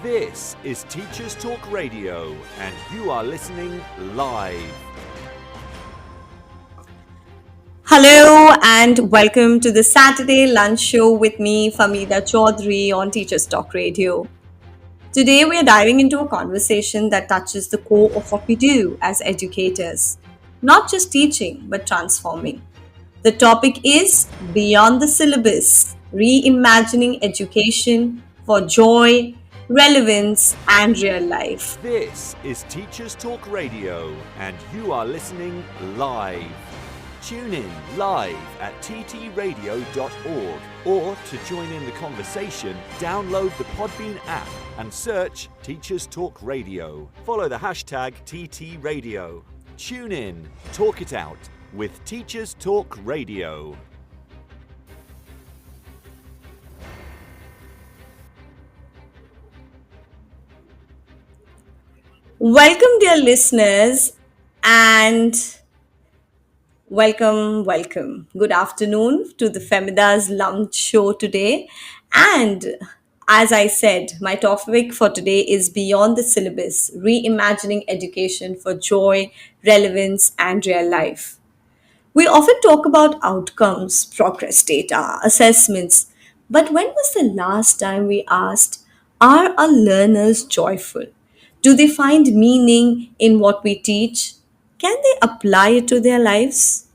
This is Teachers Talk Radio, and you are listening live. Hello and welcome to the Saturday lunch show with me, Famida Chaudhary on Teachers Talk Radio. Today we are diving into a conversation that touches the core of what we do as educators, not just teaching but transforming. The topic is Beyond the Syllabus, Reimagining Education for Joy, Relevance and Real Life. This is Teachers Talk Radio, and you are listening live. Tune in live at ttradio.org, or to join in the conversation, download the Podbean app and search Teachers Talk Radio. Follow the hashtag TTRadio. Tune in, talk it out with Teachers Talk Radio. Welcome, dear listeners, and welcome. Good afternoon to the Femida's Lunch Show today. And as I said, my topic for today is Beyond the Syllabus, Reimagining Education for Joy, Relevance, and Real Life. We often talk about outcomes, progress data, assessments, but when was the last time we asked, are our learners joyful? Do they find meaning in what we teach? Can they apply it to their lives?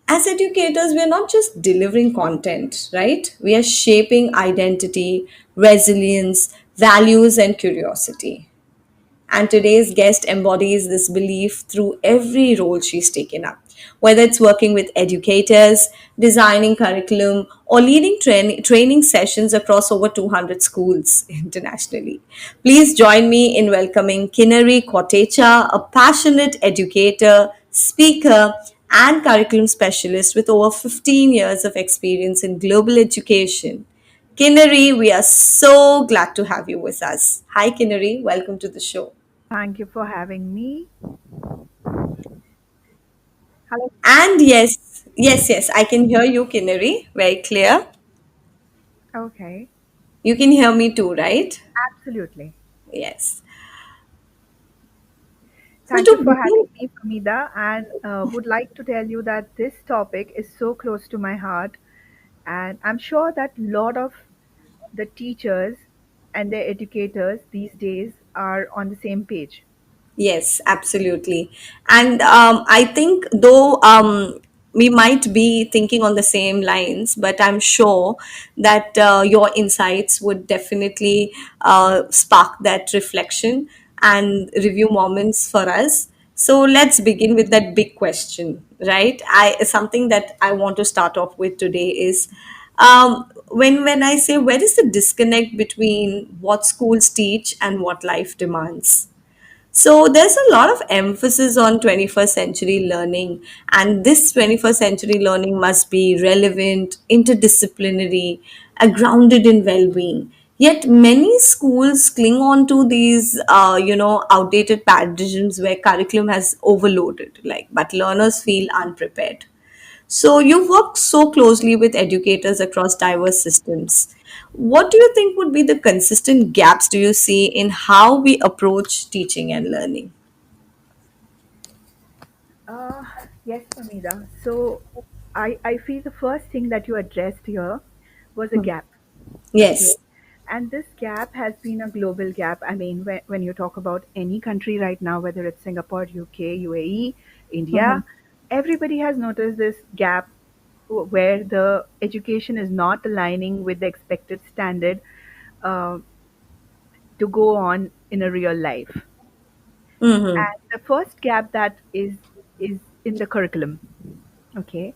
As educators, we are not just delivering content, right? We are shaping identity, resilience, values, and curiosity. And today's guest embodies this belief through every role she's taken up, whether it's working with educators, designing curriculum, or leading training sessions across over 200 schools internationally. Please join me in welcoming Kinnari Kotecha, a passionate educator, speaker, and curriculum specialist with over 15 years of experience in global education. Kinnari, we are so glad to have you with us. Hi, Kinnari. Welcome to the show. Thank you for having me. Hello. And yes, I can hear you, Kinnari, very clear. Okay, You can hear me too, right? absolutely. Yes. So Thank you to for having begin, me, Famida, and would like to tell you that this topic is so close to my heart, and I'm sure that a lot of the teachers and their educators these days are on the same page. yes, absolutely. And I think though we might be thinking on the same lines, but I'm sure that your insights would definitely spark that reflection and review moments for us. So let's begin with that big question, right? Something that I want to start off with today is when I say where is the disconnect between what schools teach and what life demands? So there's a lot of emphasis on 21st century learning, and this 21st century learning must be relevant, interdisciplinary, grounded in well-being. Yet many schools cling on to these, outdated paradigms where curriculum has overloaded, but learners feel unprepared. So you've worked so closely with educators across diverse systems. What do you think would be the consistent gaps do you see in how we approach teaching and learning? Uh, yes, Famida. So I feel the first thing that you addressed here was a gap. Okay. Yes. And this gap has been a global gap. I mean, when you talk about any country right now, whether it's Singapore, UK, UAE, Mhm. India, everybody has noticed this gap where the education is not aligning with the expected standard uh, to go on in a real life. Mhm. And the first gap that is in the curriculum. Okay.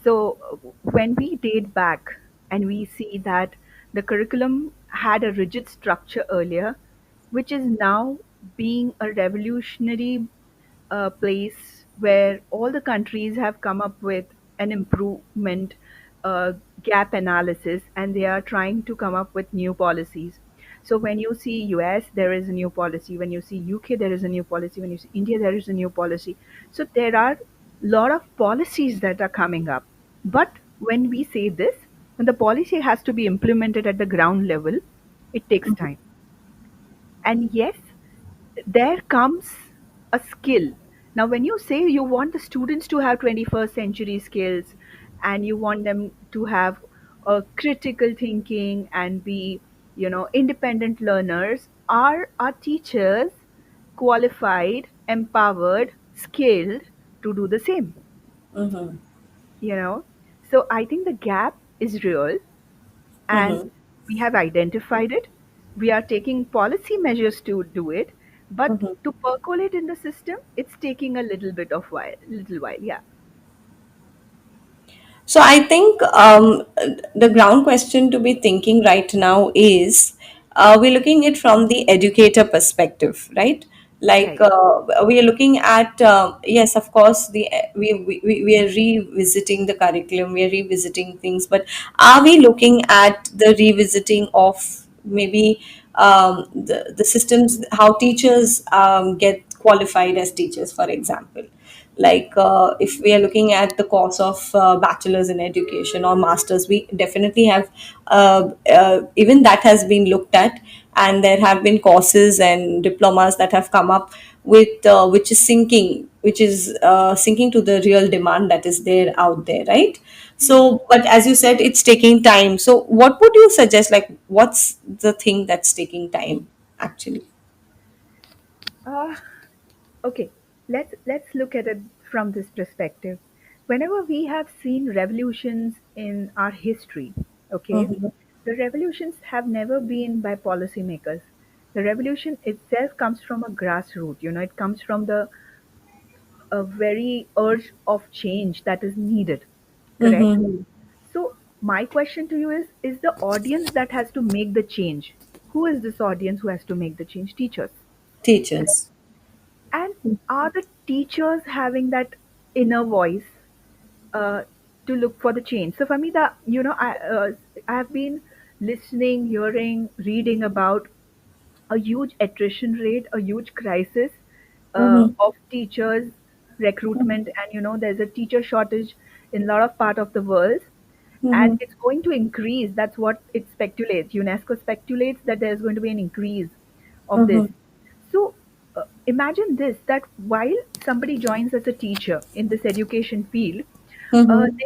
So when we date back and we see that the curriculum had a rigid structure earlier, which is now being a revolutionary place where all the countries have come up with an improvement gap analysis, and they are trying to come up with new policies. So when you see US, there is a new policy. When you see UK, there is a new policy. When you see India, there is a new policy. So there are a lot of policies that are coming up. But when we say this, when the policy has to be implemented at the ground level, it takes time. And yes, there comes a skill. Now, when you say you want the students to have 21st century skills and you want them to have a critical thinking and be, independent learners, are our teachers qualified, empowered, skilled to do the same? Mm-hmm. You know, so I think the gap is real, and Mm-hmm. we have identified it. We are taking policy measures to do it, but Mm-hmm. to percolate in the system, it's taking a little while. Yeah, So I think the ground question to be thinking right now is, we're looking at from the educator perspective, right? Like, right. we are looking at, yes, of course, we are revisiting the curriculum, we are revisiting things, but are we looking at the revisiting of maybe the systems, how teachers get qualified as teachers, for example? Like, if we are looking at the course of bachelor's in education or masters, we definitely have, even that has been looked at, and there have been courses and diplomas that have come up with, which is sinking to the real demand that is there out there, right? Mhm. So, but as you said, it's taking time. So what would you suggest, like, what's the thing that's taking time actually? Uh, okay, let's look at it from this perspective. Whenever we have seen revolutions in our history, okay, Mm-hmm. the revolutions have never been by policymakers. The revolution itself comes from a grassroots. It comes from the a very urge of change that is needed. Correct? Mm-hmm. So my question to you is the audience that has to make the change. Who is this audience who has to make the change? Teachers. Correct? Teachers. And are the teachers having that inner voice uh, to look for the change? So for me, I have been listening, hearing, reading about a huge attrition rate, a huge crisis Mm-hmm. of teachers recruitment, and there's a teacher shortage in a lot of part of the world, and Mm-hmm. it's going to increase. That's what it speculates. UNESCO speculates that there's going to be an increase of this. Mm-hmm. So imagine this: that while somebody joins as a teacher in this education field, Mm-hmm.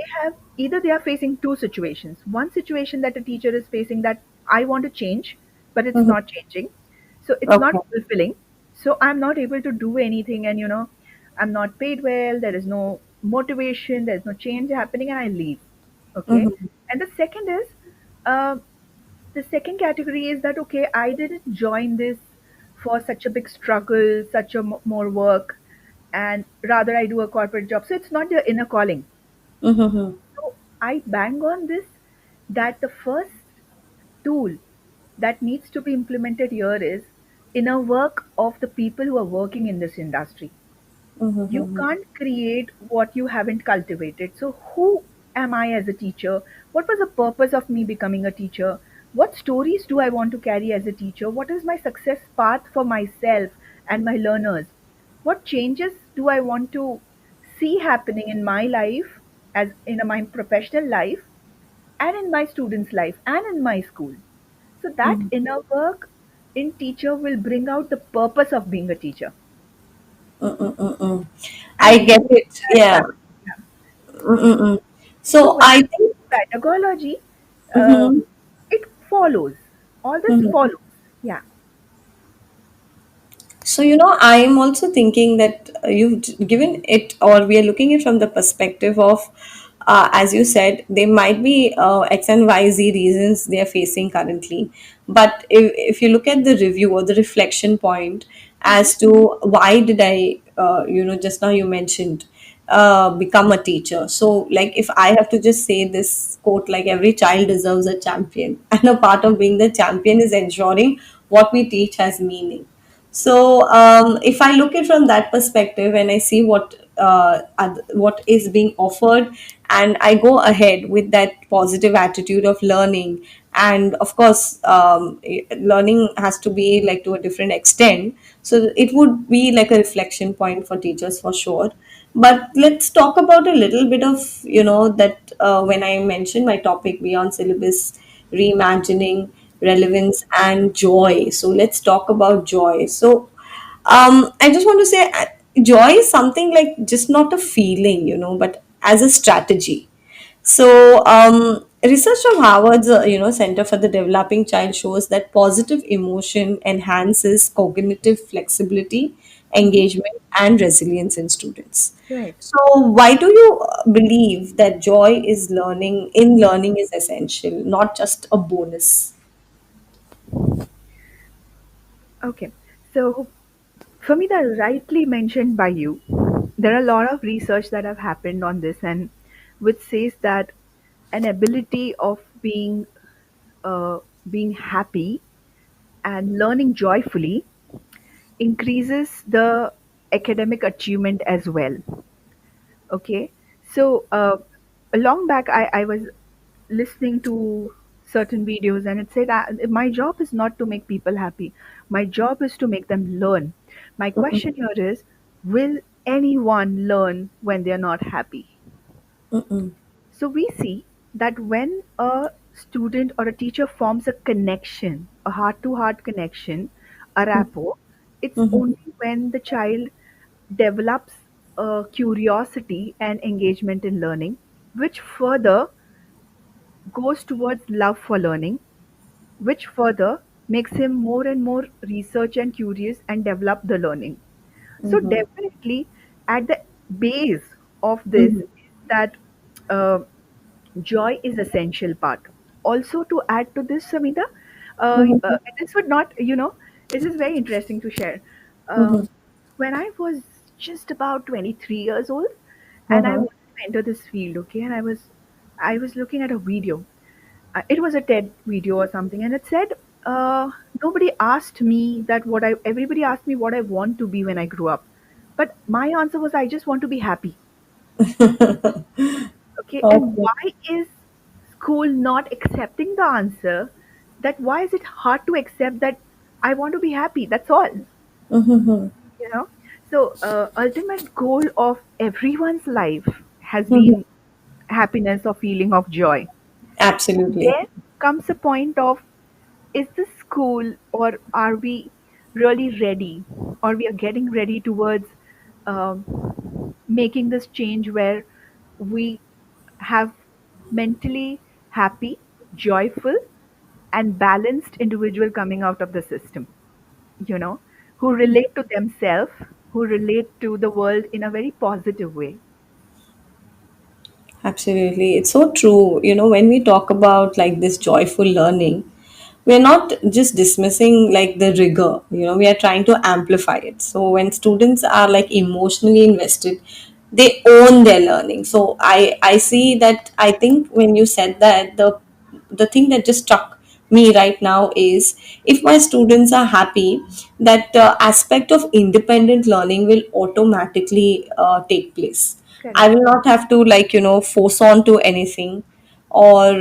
they are facing two situations. One situation that a teacher is facing, that I want to change, but it's Mm-hmm. not changing, so it's not Okay. fulfilling. So I'm not able to do anything, and I'm not paid well. There is no motivation. There's no change happening, and I leave. Okay, Mm-hmm. and uh, the second category is that okay, I didn't join this for such a big struggle, such a more work, and rather I do a corporate job. So it's not the inner calling. Mm-hmm. So I bang on this, that the first tool that needs to be implemented here is inner work of the people who are working in this industry. You Mm-hmm. can't create what you haven't cultivated. So, who am I as a teacher? What was the purpose of me becoming a teacher? What stories do I want to carry as a teacher? What is my success path for myself and my learners? What changes do I want to see happening in my life, as in my professional life, and in my students' life, and in my school? So, that inner work in teacher will bring out the purpose of being a teacher. Mm-mm-mm-mm. I And get it. that Yeah. back. Yeah. Mm-mm-mm. So So when I it comes think. to pedagogy, uh, Mm-hmm. it follows. All this Mm-hmm. follows. Yeah. So, I'm also thinking that given it, or we are looking at from the perspective of, as you said, there might be X and Y, Z reasons they are facing currently. But if you look at the review or the reflection point Hmm. as to why did I, just now you mentioned, become a teacher. So, like, if I have to just say this quote, like, every child deserves a champion, and a part of being the champion is ensuring what we teach has meaning. So, if I look at from that perspective and I see what is being offered, and I go ahead with that positive attitude of learning, and of course, learning has to be like to a different extent. So it would be like a reflection point for teachers for sure. But let's talk about a little bit of, that when I mentioned my topic beyond syllabus, reimagining, relevance, and joy. So let's talk about joy. So I just want to say joy is something like just not a feeling, but as a strategy. So, research from Harvard's Center for the Developing Child shows that positive emotion enhances cognitive flexibility, Hmm. engagement, and resilience in students. Right. So, why do you believe that joy is learning is essential, not just a bonus? Okay. So, for me, that rightly mentioned by you, there are a lot of research that have happened on this, and which says that an ability of uh, being happy and learning joyfully increases the academic achievement as well. Okay. So, a long back, I was listening to certain videos, and it said, my job is not to make people happy. My job is to make them learn. My question here is, will anyone learn when they're not happy? Mm-mm. So we see that when a student or a teacher forms a connection, a heart to heart connection, a rapport, it's Mhm. only when the child develops curiosity and engagement in learning, which further goes towards love for learning, which further makes him more and more research and curious and develop the learning. So Mhm. definitely at the base of this Mhm. is that uh, joy is essential part. Also to add to this, Samita, Mhm. this would not, this is very interesting to share. Mhm. When I was just about 23 years old, and I Uh-huh. wanted to enter this field, okay, and I was looking at a video. It was a TED video or something, and it said, nobody asked me that everybody asked me what I want to be when I grew up. But my answer was, I just want to be happy. Okay, and Okay. why is school not accepting the answer? That why is it hard to accept that I want to be happy? That's all, Mhm. you know. So, ultimate goal of everyone's life has Mhm. been happiness or feeling of joy. Absolutely. There comes a point of, is this school, or are we really ready, or we are getting ready towards making this change where we have mentally happy, joyful, and balanced individual coming out of the system, you know, who relate to themselves, who relate to the world in a very positive way. Absolutely. It's so true. When we talk about like this joyful learning, we're not just dismissing like the rigor, we are trying to amplify it. So when students are like emotionally invested, they own their learning. So I see that. I think when you said that, the thing that just struck me right now is, if my students are happy, that aspect of independent learning will automatically take place. I Correct. will not have to like force on to anything, or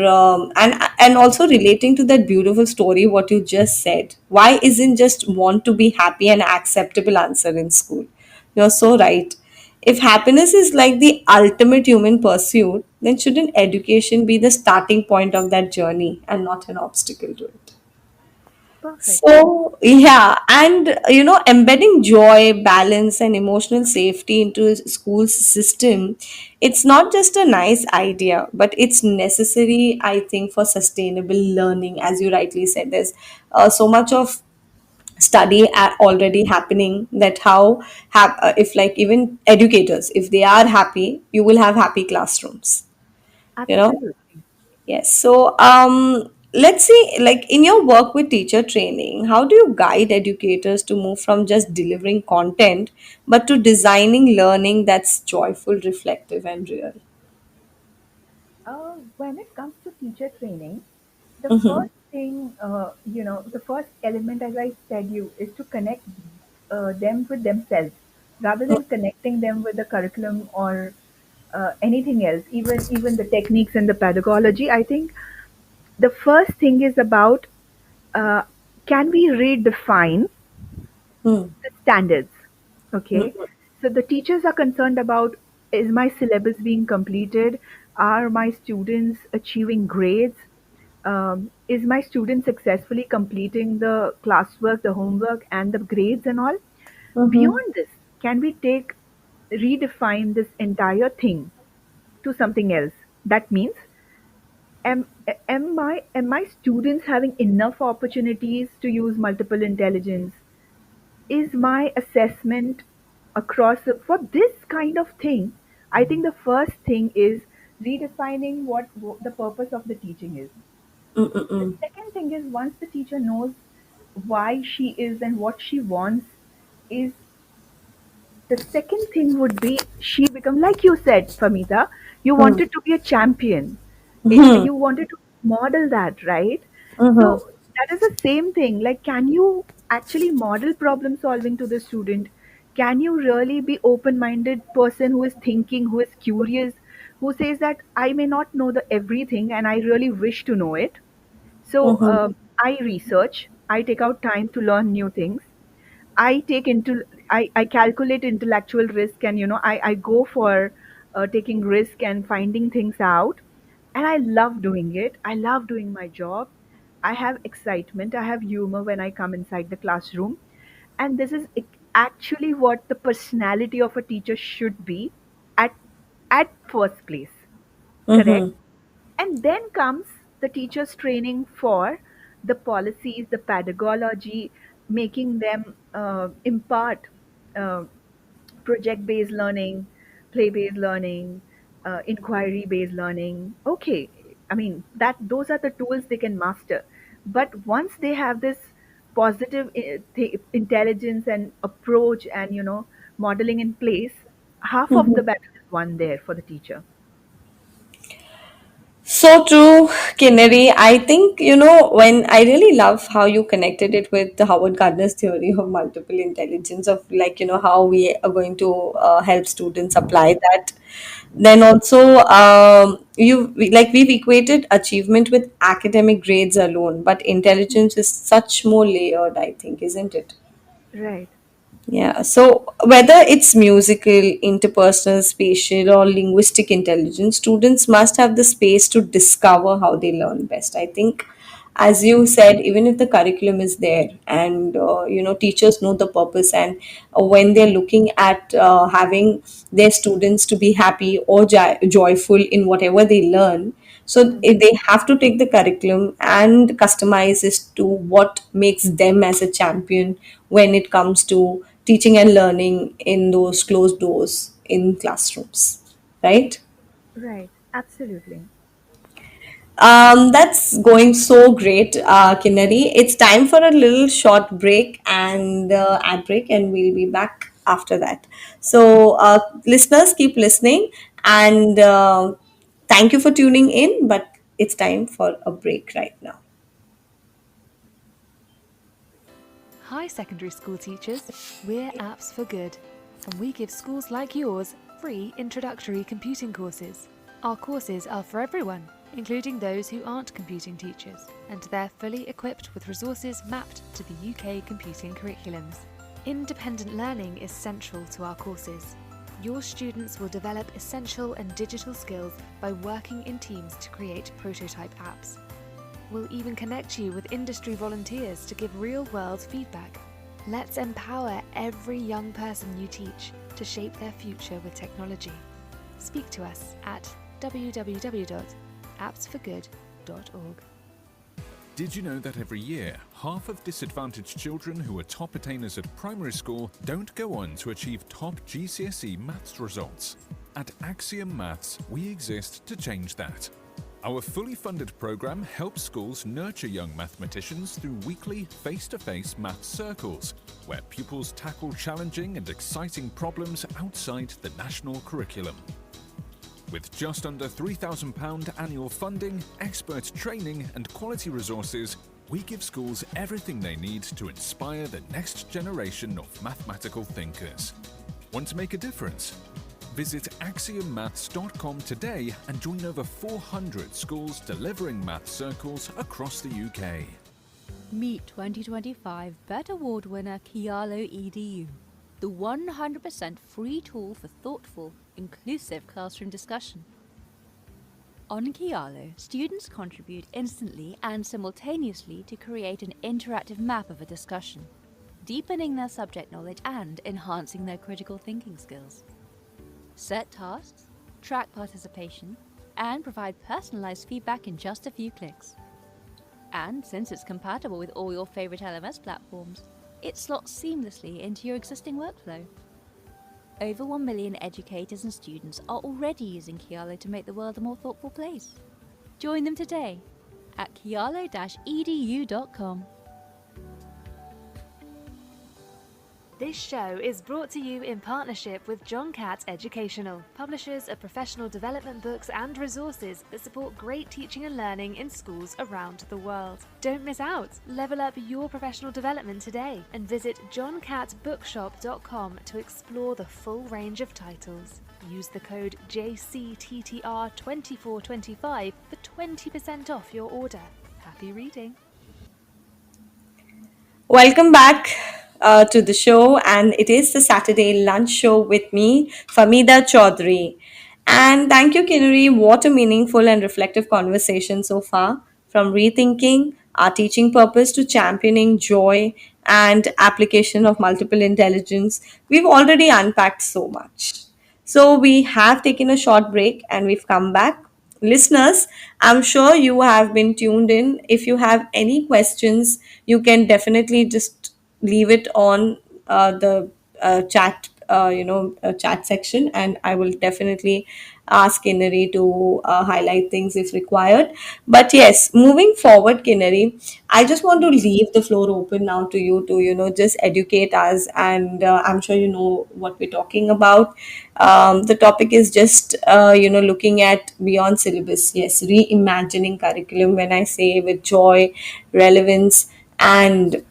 and also relating to that beautiful story what you just said. Why isn't just want to be happy an acceptable answer in school? You're so right. If happiness is like the ultimate human pursuit, then shouldn't education be the starting point of that journey and not an obstacle to it? Perfect. So, yeah, and embedding joy, balance, and emotional safety into a school's system, it's not just a nice idea, but it's necessary, I think, for sustainable learning. As you rightly said, there's so much of study already happening that how if like even educators, if they are happy, you will have happy classrooms. You know Absolutely. Yes. So, let's see, like in your work with teacher training, how do you guide educators to move from just delivering content, but to designing learning that's joyful, reflective, and real? When it comes to teacher training, the Mm-hmm. first thing, the first element, as I said you, is to connect them with themselves rather than connecting them with the curriculum or anything else, even the techniques and the pedagogy. I think the first thing is about, uh, can we redefine the standards? Okay. So the teachers are concerned about, is my syllabus being completed? Are my students achieving grades? is my student successfully completing the classwork, the homework, and the grades and all? Mm-hmm. Beyond this, can we redefine this entire thing to something else? That means, am am my students having enough opportunities to use multiple intelligence? Is my assessment across for this kind of thing? I think the first thing is redefining what the purpose of the teaching is. The Mm-mm-mm. second thing is, once the teacher knows why she is and what she wants, is the second thing would be, she become, like you said, Famita, you wanted to be a champion. Mm-hmm. You wanted to model that, right? Mm-hmm. So that is the same thing. Like, can you actually model problem solving to the student? Can you really be open-minded person who is thinking, who is curious, who says that I may not know the everything and I really wish to know it. So Mm-hmm. I research, I take out time to learn new things. I take into I calculate intellectual risk, and I go for taking risk and finding things out, and I love doing it. I love doing my job. I have excitement. I have humor when I come inside the classroom, and this is actually what the personality of a teacher should be at first place. Correct? Mm-hmm. And then comes the teacher's training for the policies, the pedagogy, making them impart uh, project based learning, play based learning, inquiry based learning. Okay, I mean, that those are the tools they can master. But once they have this positive intelligence and approach and modeling in place, half of the battle is won there for the teacher. So true, Kinneri. I think, when I really love how you connected it with the Howard Gardner's theory of multiple intelligence, of like, how we are going to help students apply that. Then also, we've equated achievement with academic grades alone, but intelligence is such more layered, I think, isn't it? Right. Yeah, so whether it's musical, interpersonal, spatial, or linguistic intelligence, students must have the space to discover how they learn best. I think, as you said, even if the curriculum is there and teachers know the purpose, and when they're looking at having their students to be happy or joyful in whatever they learn, so they have to take the curriculum and customize it to what makes them as a champion when it comes to teaching and learning in those closed doors in classrooms, right? Right, absolutely. That's going so great, Kinnari. It's time for a little short break and ad break, and we'll be back after that. So, listeners, keep listening, and thank you for tuning in. But it's time for a break right now. Hi, secondary school teachers. We're Apps for Good, and we give schools like yours free introductory computing courses. Our courses are for everyone, including those who aren't computing teachers, and they're fully equipped with resources mapped to the UK computing curriculums. Independent learning is central to our courses. Your students will develop essential and digital skills by working in teams to create prototype apps. We'll even connect you with industry volunteers to give real-world feedback. Let's empower every young person you teach to shape their future with technology. Speak to us at www.appsforgood.org. Did you know that every year, half of disadvantaged children who are top attainers at primary school don't go on to achieve top GCSE maths results? At Axiom Maths, we exist to change that. Our fully funded program helps schools nurture young mathematicians through weekly face-to-face maths circles, where pupils tackle challenging and exciting problems outside the national curriculum. With just under £3,000 annual funding, expert training and quality resources, we give schools everything they need to inspire the next generation of mathematical thinkers. Want to make a difference? Visit axiommaths.com today and join over 400 schools delivering math circles across the UK. Meet 2025 BET Award winner Kialo EDU, the 100% free tool for thoughtful, inclusive classroom discussion. On Kialo, students contribute instantly and simultaneously to create an interactive map of a discussion, deepening their subject knowledge and enhancing their critical thinking skills. Set tasks, track participation, and provide personalized feedback in just a few clicks. And since it's compatible with all your favorite LMS platforms, it slots seamlessly into your existing workflow. Over 1 million educators and students are already using Kialo to make the world a more thoughtful place. Join them today at kialo-edu.com. This show is brought to you in partnership with John Catt Educational, publishers of professional development books and resources that support great teaching and learning in schools around the world. Don't miss out. Level up your professional development today and visit johncattbookshop.com to explore the full range of titles. Use the code JCTTR2425 for 20% off your order. Happy reading. Welcome back to the show, and it is the Saturday lunch show with me, Famida Chaudhary. And thank you, Kinnari. What a meaningful and reflective conversation so far. From rethinking our teaching purpose to championing joy and application of multiple intelligence, we've already unpacked so much. So we have taken a short break and we've come back. Listeners, I'm sure you have been tuned in. If you have any questions, you can definitely just leave it on the chat section, and I will definitely ask Kinnari to highlight things if required. But yes, moving forward, Kinnari, I just want to leave the floor open now to you to, just educate us. And I'm sure you know what we're talking about. The topic is just, looking at beyond syllabus. Yes, reimagining curriculum, when I say with joy, relevance, and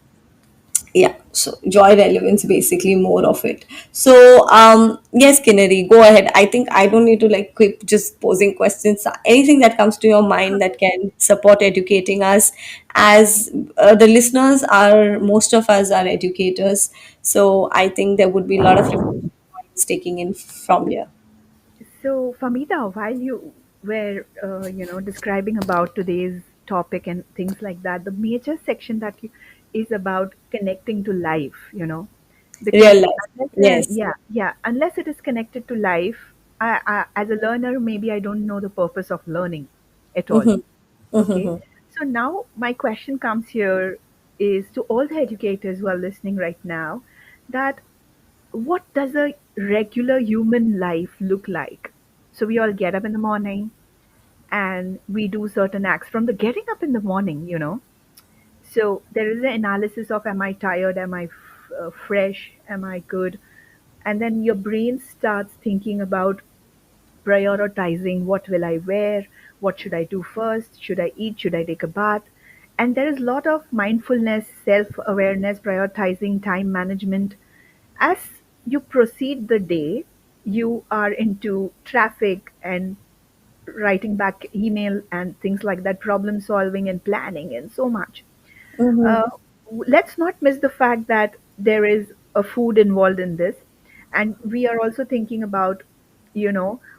yeah, so joy, relevance, basically more of it. So yes, Kinnari, go ahead. I think I don't need to like keep just posing questions. Anything that comes to your mind that can support educating us, as the listeners are, most of us are educators, so I think there would be a lot of points taking in from here. So, Famita, while you were, describing about today's topic and things like that, the major section that is about connecting to life, because Real life. Yes. unless it is connected to life, as a learner, maybe I don't know the purpose of learning at all. Mm-hmm. Okay. Mm-hmm. So now my question comes here is to all the educators who are listening right now, that what does a regular human life look like? So we all get up in the morning and we do certain acts from the getting up in the morning, So there is an analysis of, am I tired? Am I fresh? Am I good? And then your brain starts thinking about prioritizing, what will I wear? What should I do first? Should I eat? Should I take a bath? And there is a lot of mindfulness, self awareness, prioritizing, time management. As you proceed the day, you are into traffic and writing back email and things like that, problem solving and planning, and so much. Mm-hmm. Uh, let's not miss the fact that there is a food involved in this, and we are also thinking about,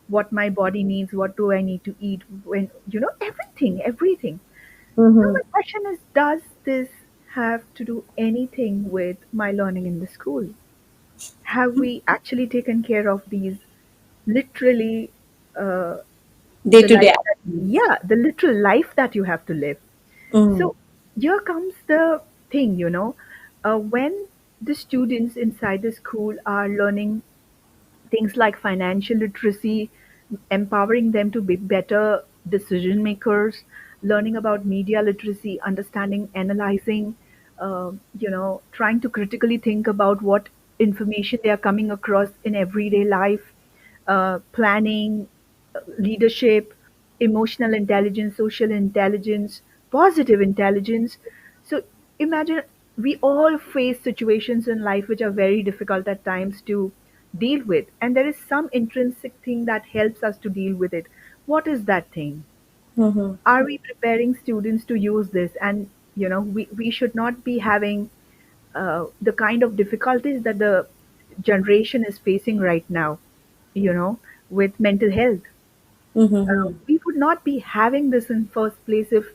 what my body needs, what do I need to eat, when, everything. Now, Mm-hmm. my question is, does this have to do anything with my learning in the school? Have we actually taken care of these literally, uh, Day the to day life that, activities. yeah, the literal life that you have to live? Mm-hmm. So here comes the thing, when the students inside the school are learning things like financial literacy, empowering them to be better decision makers, learning about media literacy, understanding, analyzing, trying to critically think about what information they are coming across in everyday life, planning, leadership, emotional intelligence, social intelligence, positive intelligence. So imagine, we all face situations in life which are very difficult at times to deal with, and there is some intrinsic thing that helps us to deal with it. What is that thing? Mm-hmm. Are we preparing students to use this? And we should not be having the kind of difficulties that the generation is facing right now, you know with mental health. We would not be having this in first place if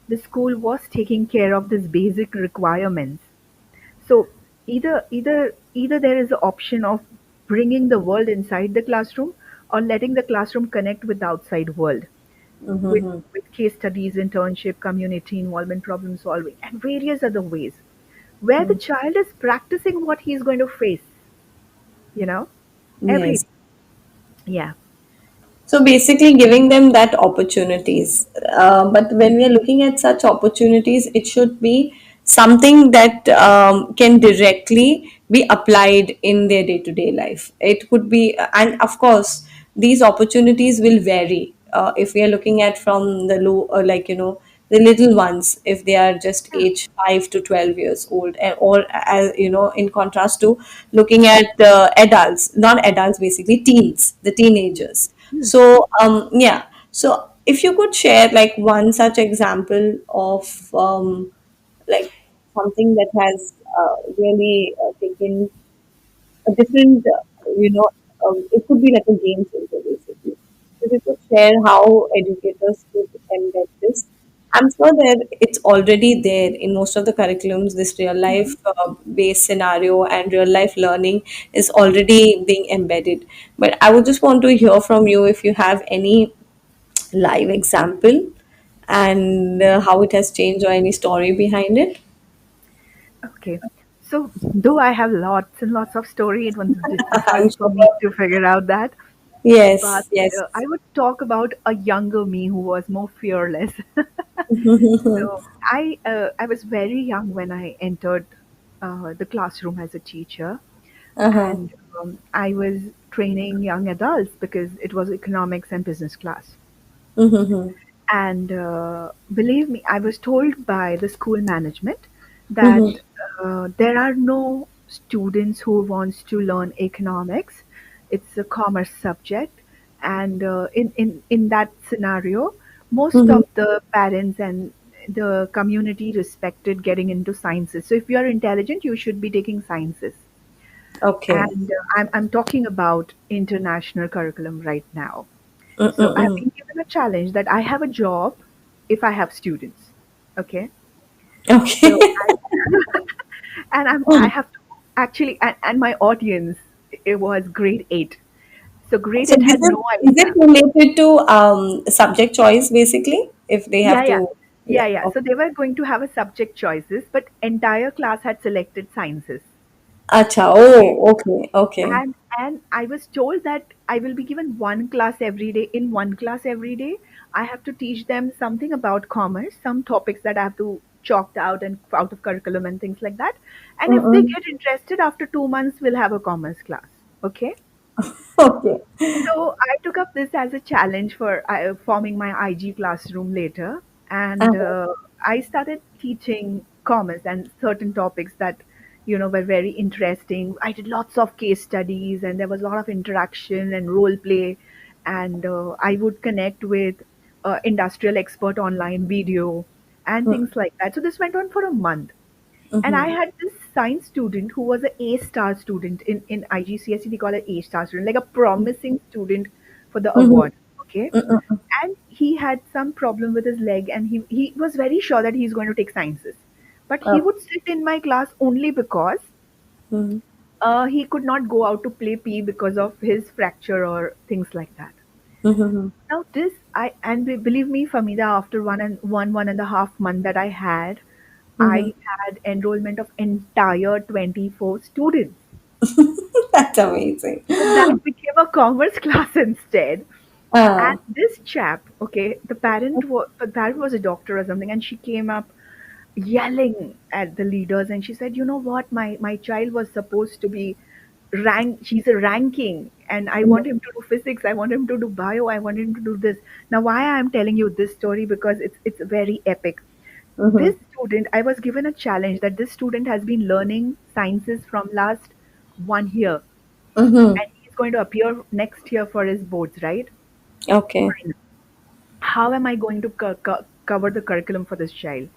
the school was taking care of these basic requirements. So either there is the option of bringing the world inside the classroom or letting the classroom connect with the outside world with with case studies, internship, community involvement, problem solving, and various other ways where the child is practicing what he's going to face, you know, every Yes. day. Yeah. So basically, giving them that opportunities. But when we are looking at such opportunities, it should be something that can directly be applied in their day to day life. It could be, and of course, these opportunities will vary. If we are looking at from the low, like, the little ones, if they are just Yeah. age 5 to 12 years old, or as in contrast to looking at adults, not adults, basically teens, the teenagers. Hmm. So yeah, so if you could share like one such example of like something that has really taken a different, it could be like a game changer basically. So if you could share how educators could embed this. I'm sure that it's already there in most of the curriculums. This real life based scenario and real life learning is already being embedded. But I would just want to hear from you if you have any live example and how it has changed or any story behind it. Okay. So, though I have lots and lots of story, it was I'm difficult for sure. me to figure out that. But Yes, yes. I would talk about a younger me who was more fearless. So I was very young when I entered the classroom as a teacher, Uh-huh. and I was training young adults because it was economics and business class. Mm-hmm. And believe me, I was told by the school management that Mm-hmm. there are no students who wants to learn economics. It's a commerce subject, and in that scenario, most Mm-hmm. of the parents and the community respected getting into sciences. So if you are intelligent, you should be taking sciences. Okay. And I'm talking about international curriculum right now. So I have Mm-mm-mm. been given a challenge that I have a job if I have students. Okay. Okay. So I have to actually, and my audience, it was grade eight. So grade So eight had no is it idea. related to subject choice basically? If they Yeah, have yeah. to, Yeah, yeah. yeah. Okay. So they were going to have a subject choices, but entire class had selected sciences. Acha. Okay. Oh, okay. Okay. And I was told that I will be given one class every day. In one class every day, I have to teach them something about commerce, some topics that I have to chalked out and out of curriculum and things like that. And if they Mm-mm. get interested, after 2 months, we'll have a commerce class. Okay. Okay. So I took up this as a challenge for forming my IG classroom later, and Uh-huh. I started teaching commerce and certain topics that were very interesting. I did lots of case studies, and there was a lot of interaction and role play, and I would connect with industrial expert online video and things like that. So this went on for a month. And I Mm-hmm. had this science student who was a A star student in IGCSE. They call it A star student, like a promising student for the Mm-hmm. award. Okay. And he had some problem with his leg, and he was very sure that he's going to take sciences. But he Okay. would sit in my class only because Mm-hmm. he could not go out to play PE because of his fracture or things like that. Mm-hmm. Now this I and believe me, Famida, after one and a half month that I had, Mm-hmm. I had enrollment of entire 24 students. That's amazing. So that became a commerce class instead. And Uh, this chap, okay, the parent was a doctor or something, and she came up yelling at the leaders, and she said, "You know what? My child was supposed to be She's a ranking, and I want him to do physics. I want him to do bio. I want him to do this." Now, why I am telling you this story because it's very epic. mm-hmm. This student, I was given a challenge that this student has been learning sciences from last 1 year, Mm-hmm. and he's going to appear next year for his boards, right? Okay. Fine. How am I going to cover the curriculum for this child?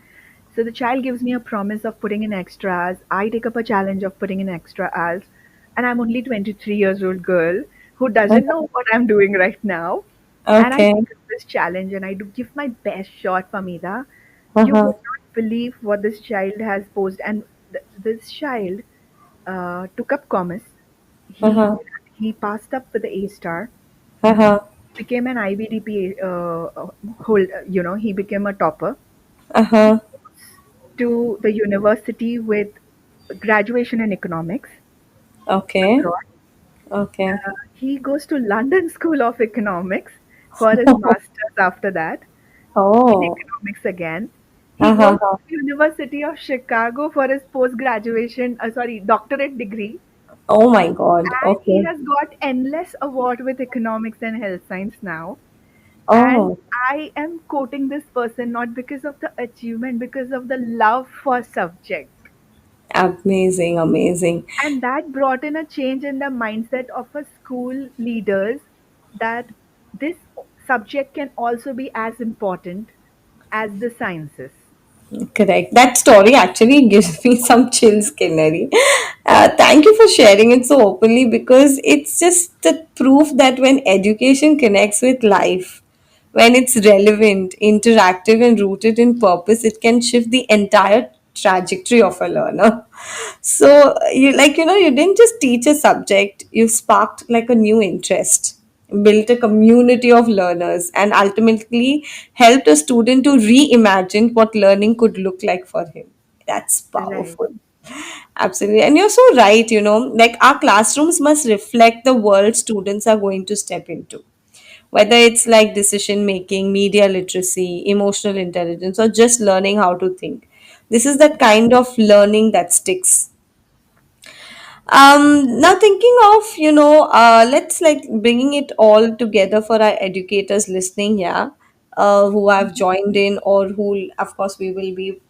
So the child gives me a promise of putting in extras. I take up a challenge of putting in extra hours, and I'm only 23 years old girl who doesn't know what I'm doing right now. And I Okay. took this challenge and I do give my best shot, Famida. You Uh-huh. would not believe what this child has posed. And this child took up commerce. He Uh-huh. he passed up with the A star, Uh-huh. became an IBDP hold. He became a topper. He Uh-huh. goes to the university with graduation in economics Okay. abroad. Okay. He goes to London School of Economics for his masters after that in Oh. economics again. He goes Uh-huh. to University of Chicago for his post graduation, doctorate degree, Oh my God. and he Okay. has got endless award with economics and health science now. And Oh, I am quoting this person not because of the achievement, because of the love for subject. amazing, amazing. And that brought in a change in the mindset of a school leaders that this subject can also be as important as the sciences. Correct. That story actually gives me some chills, Kinnari. Thank you for sharing it so openly because it's just the proof that when education connects with life, when it's relevant, interactive, and rooted in purpose, it can shift the entire trajectory of a learner. So, you didn't just teach a subject, you sparked like a new interest, built a community of learners, and ultimately helped a student to reimagine what learning could look like for him. That's Right. powerful. Absolutely. And you're so right, like our classrooms must reflect the world students are going to step into. Whether it's like decision making, media literacy, emotional intelligence, or just learning how to think. This is the kind of learning that sticks. Now thinking of, let's like bringing it all together for our educators listening here, who have joined in or who, of course, we will be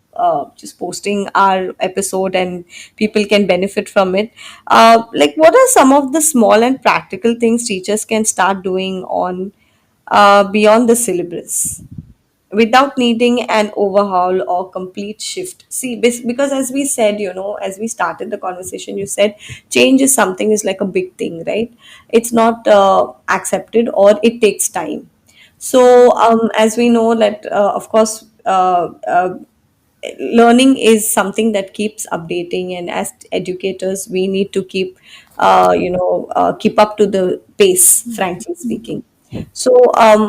just posting our episode and people can benefit from it. Like, what are some of the small and practical things teachers can start doing on beyond the syllabus, without needing an overhaul or complete shift? See, because as we said, as we started the conversation, you said change is something is like a big thing, right? It's not accepted or it takes time. So as we know that of course learning is something that keeps updating, and as educators we need to keep up to the pace, frankly speaking. So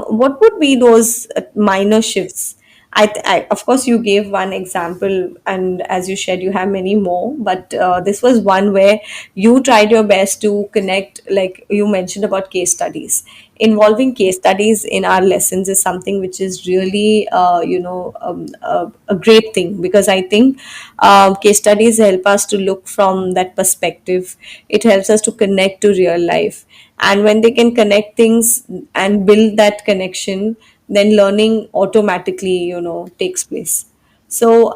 what would be those minor shifts? Of course, you gave one example, and as you shared, you have many more. But this was one where you tried your best to connect, like you mentioned about case studies. Involving case studies in our lessons is something which is really, a great thing, because I think case studies help us to look from that perspective. It helps us to connect to real life, and when they can connect things and build that connection, then learning automatically takes place. So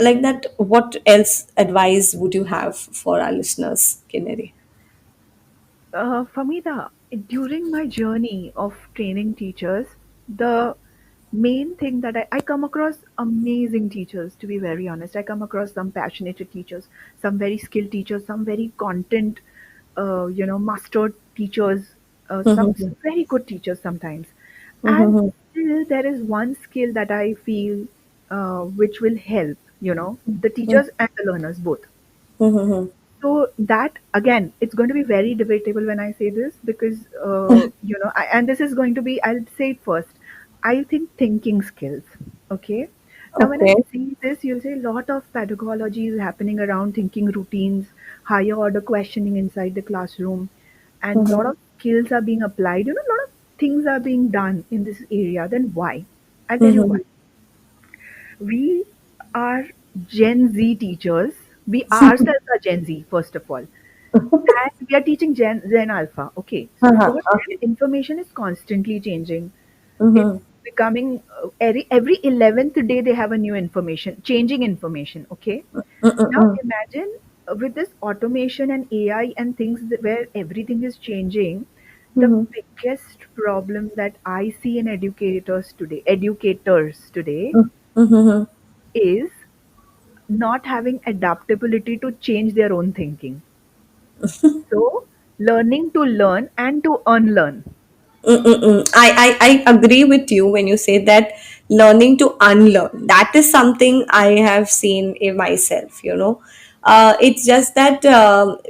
like that, what else advice would you have for our listeners, Kinneri? Famida, during my journey of training teachers, the main thing that I come across amazing teachers, to be very honest. I come across some passionate teachers, some very skilled teachers, some very content, mastered teachers, some very good teachers sometimes. And still, there is one skill that I feel which will help, the teachers and the learners both. So that again, it's going to be very debatable when I say this because and this is going to be. I'll say it first. I think thinking skills. Okay. Now, when I Okay. see this, you'll say a lot of pedagogy is happening around thinking routines, higher order questioning inside the classroom, and a lot of skills are being applied. A lot of things are being done in this area. Then why? I'll tell you why. We are Gen Z teachers. We ourselves are Gen Z, first of all. And we are teaching Gen Alpha. Okay. So for them, information is constantly changing. It's becoming every 11th day they have a new information, changing information. Okay. Now imagine with this automation and AI and things where everything is changing, the biggest problem that I see in educators today is not having adaptability to change their own thinking. So, learning to learn and to unlearn. Mm-mm-mm. I agree with you when you say that learning to unlearn. That is something I have seen in myself, you know. It's just that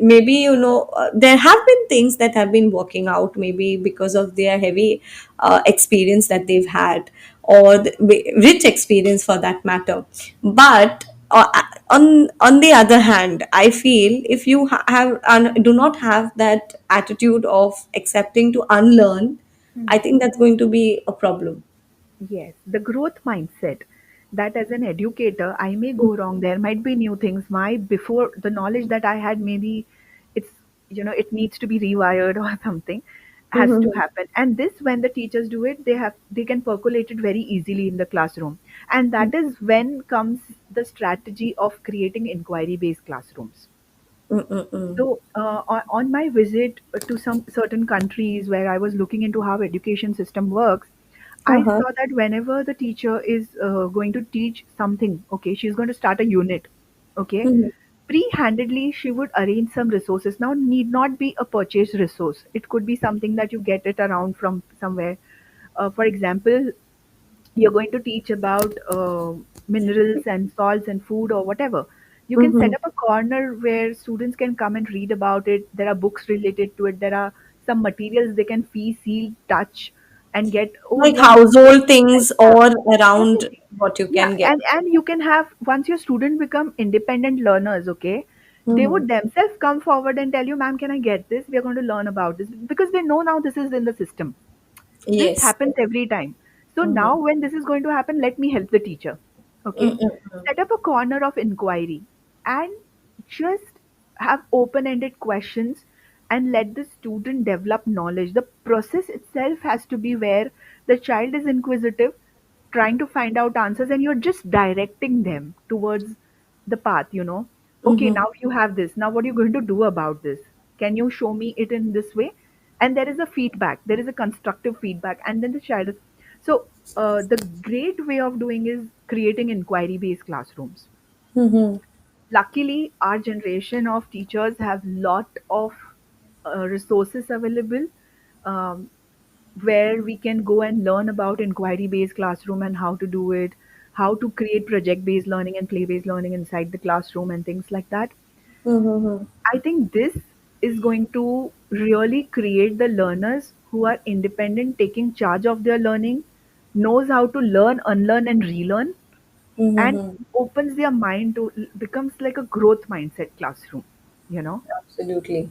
maybe, you know, there have been things that have been working out, maybe because of their heavy experience that they've had, or rich experience for that matter. But on the other hand, I feel if you do not have that attitude of accepting to unlearn, I think that's going to be a problem. Yes, the growth mindset that as an educator, I may go wrong. There might be new things. My before the knowledge that I had, maybe it's, it needs to be rewired or something has to Mhm. happen. And this, when the teachers do it, they can percolate it very easily in the classroom. And that is when comes the strategy of creating inquiry based classrooms. Mm-mm-mm. So, on my visit to some certain countries where I was looking into how education system works, I Uh-huh. saw that whenever the teacher is going to teach something, okay, she's going to start a unit, okay, Mhm. pre-handedly she would arrange some resources. Now, need not be a purchased resource. It could be something that you get it around from somewhere. For example, you're going to teach about minerals and salts and food or whatever. You can set Mhm. up a corner where students can come and read about it. There are books related to it. There are some materials they can feel, see, touch, and get. Oh, Like what is household like, things yeah, or around everything. what you Yeah, can get. and you can have, once your student become independent learners, okay, they Mhm. would themselves come forward and tell you, ma'am, can I get this? We are going to learn about this because they know now this is in the system. This Yes. happens every time. So Mhm. now when this is going to happen, let me help the teacher. Okay. Mm-mm-mm. Set up a corner of inquiry and just have open-ended questions and let the student develop knowledge. The process itself has to be where the child is inquisitive, trying to find out answers, and you're just directing them towards the path. Okay, Mhm. now you have this. Now what are you going to do about this? Can you show me it in this way? And there is a feedback, there is a constructive feedback, and then the child is so the great way of doing is creating inquiry based classrooms. Mhm. Luckily our generation of teachers have lot of resources available, um, where we can go and learn about inquiry based classroom and how to do it, how to create project based learning and play based learning inside the classroom and things like that. Mhm. I think this is going to really create the learners who are independent, taking charge of their learning, knows how to learn, unlearn, and relearn, and Mhm. opens their mind to becomes like a growth mindset classroom. You know. Absolutely.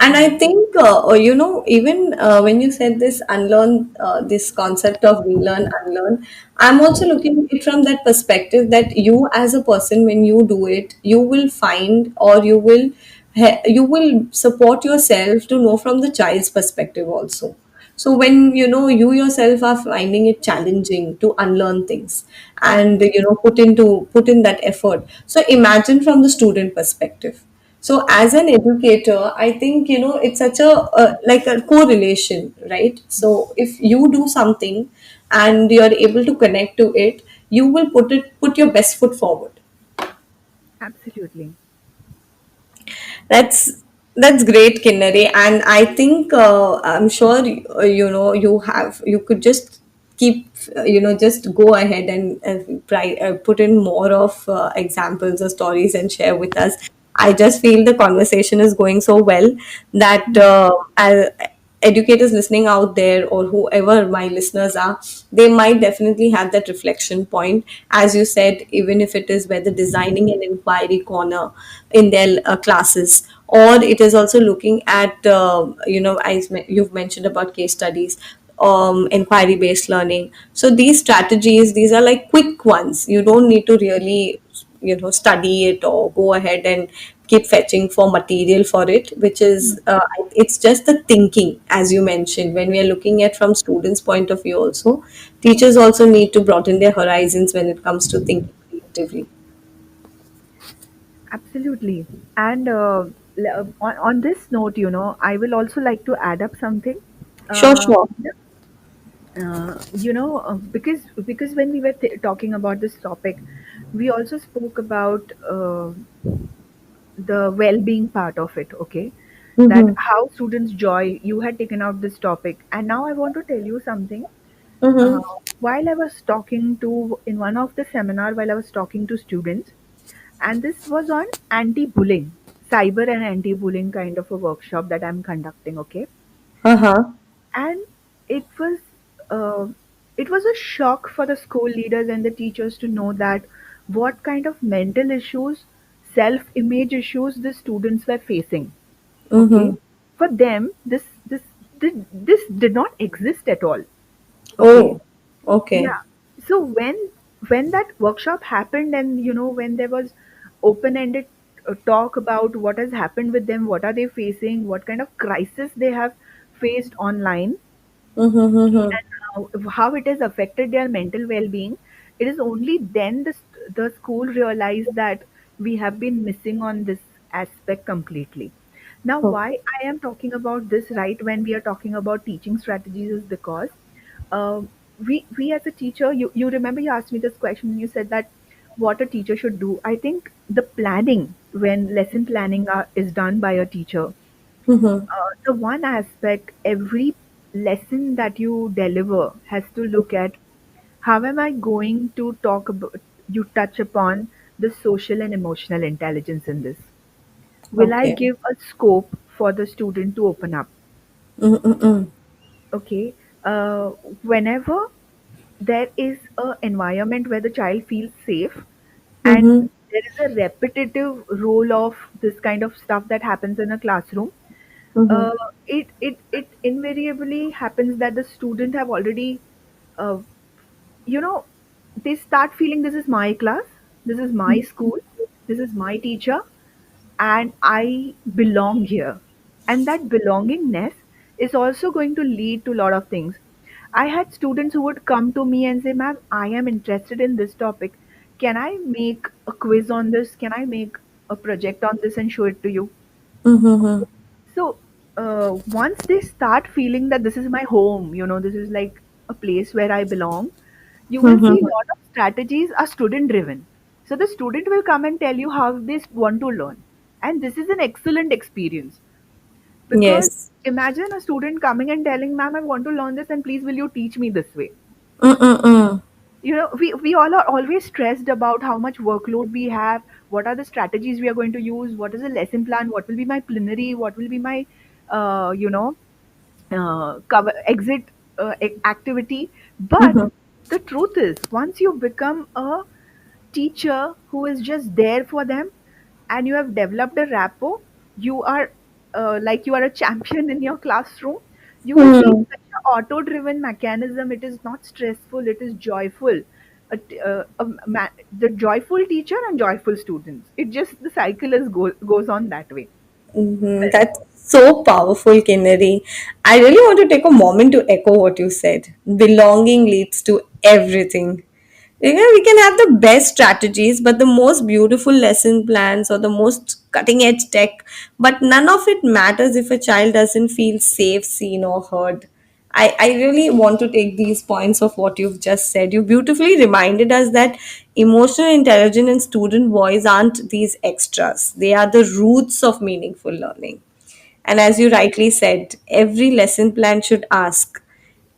And I Hmm. think, you know, even when you said this unlearn, this concept of relearn, unlearn, I'm also looking at it from that perspective that you, as a person, when you do it, you will find, or you will support yourself to know from the child's perspective also. So when you know you yourself are finding it challenging to unlearn things, and you know put in that effort, so imagine from the student perspective. So as an educator, I think you know it's such a like a correlation, right? So if you do something and you're able to connect to it, you will put your best foot forward. Absolutely. That's that's great, Kinnari, and I think I'm sure you know you could just keep you know just go ahead and put in more of examples or stories and share with us. I just feel the conversation is going so well that educators listening out there, or whoever my listeners are, they might definitely have that reflection point, as you said, even if it is whether designing an inquiry corner in their classes, or it is also looking at you know you've mentioned about case studies, inquiry based learning. So these strategies, these are like quick ones. You don't need to really you know study it or go ahead and keep fetching for material for it, which is it's just the thinking, as you mentioned, when we are looking at from students point of view also, teachers also need to broaden their horizons when it comes to thinking creatively. Absolutely. And on this note, I will also like to add up something. Sure, Uh, sure. because when we were talking about this topic, we also spoke about the well-being part of it. Okay, that Mm-hmm. how students joy. You had taken out this topic, and now I want to tell you something. Uh, Mm-hmm. while I was talking to in one of the seminar, while I was talking to students, and this was on anti-bullying, cyber and anti-bullying kind of a workshop that I'm conducting. Okay, Uh-huh. and it was uh, it was a shock for the school leaders and the teachers to know that what kind of mental issues, self-image issues the students were facing. Okay, Mm-hmm. for them this did not exist at all. Okay, Oh, okay. yeah. So when that workshop happened, and when there was open-ended talk about what has happened with them, what are they facing, what kind of crisis they have faced online, Mm-hmm. Mm-hmm. and how it has affected their mental well-being, it is only then the school realized that we have been missing on this aspect completely. Now, why Okay. I am talking about this right when we are talking about teaching strategies is because uh, we as a teacher, you remember you asked me this question and you said that what a teacher should do. I think the planning, when lesson planning is done by a teacher, Mm-hmm. the one aspect every lesson that you deliver has to look at: how am I going to talk about, you touch upon the social and emotional intelligence in this? Will I Okay. give a scope for the student to open up? Mm-mm-mm. Okay. Uh, whenever there is an environment where the child feels safe, and Mm-hmm. there is a repetitive role of this kind of stuff that happens in a classroom, Mm-hmm. uh, it invariably happens that the student have already, uh, you know they start feeling this is my class, this is my school, this is my teacher, and I belong here. And that belongingness is also going to lead to a lot of things. I had students who would come to me and say, "Ma'am, I am interested in this topic. Can I make a quiz on this? Can I make a project on this and show it to you?" Mm-hmm. So once they start feeling that this is my home, this is like a place where I belong, you will see Mm-hmm. a lot of strategies are student driven. So the student will come and tell you how they want to learn. And this is an excellent experience, because Yes. imagine a student coming and telling, "Ma'am, I want to learn this and please will you teach me this way?" Mm-mm-mm. We all are always stressed about how much workload we have, what are the strategies we are going to use, what is the lesson plan, what will be my plenary, what will be my you know cover exit activity. But Mm-hmm. the truth is, once you become a teacher who is just there for them, and you have developed a rapport, you are like you are a champion in your classroom. You will see Mm-hmm. such an auto driven mechanism. It is not stressful, it is joyful. The joyful teacher and joyful students, it just the cycle goes on that way. Mm-hmm. Well, That's so powerful, Kinnari. I really want to take a moment to echo what you said. Belonging leads to everything. We can have the best strategies, but the most beautiful lesson plans or the most cutting edge tech, but none of it matters if a child doesn't feel safe, seen, or heard. I really want to take these points of what you've just said. You beautifully reminded us that emotional intelligence and student voice aren't these extras, they are the roots of meaningful learning. And as you rightly said, every lesson plan should ask,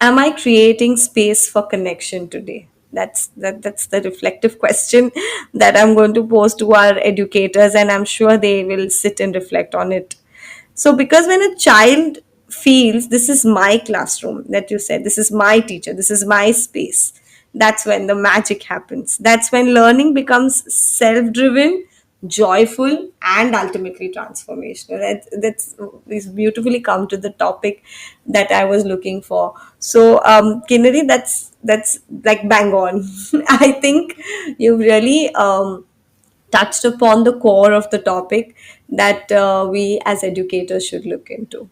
am I creating space for connection today? That's the reflective question that I'm going to pose to our educators, and I'm sure they will sit and reflect on it. So, because when a child feels this is my classroom, that you said, this is my teacher, this is my space, that's when the magic happens. That's when learning becomes self driven, joyful, and ultimately transformational. That's beautifully come to the topic that I was looking for. So, Kinnari, that's like bang on. I think you really touched upon the core of the topic that we as educators should look into.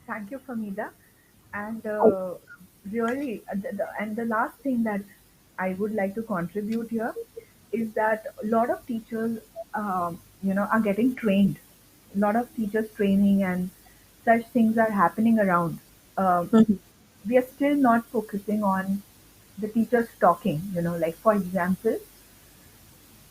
thank you, Famida. And really, and the last thing that I would like to contribute here is that a lot of teachers, are getting trained. A lot of teachers training and such things are happening around. Um, Mhm. we are still not focusing on the teachers talking. Like for example,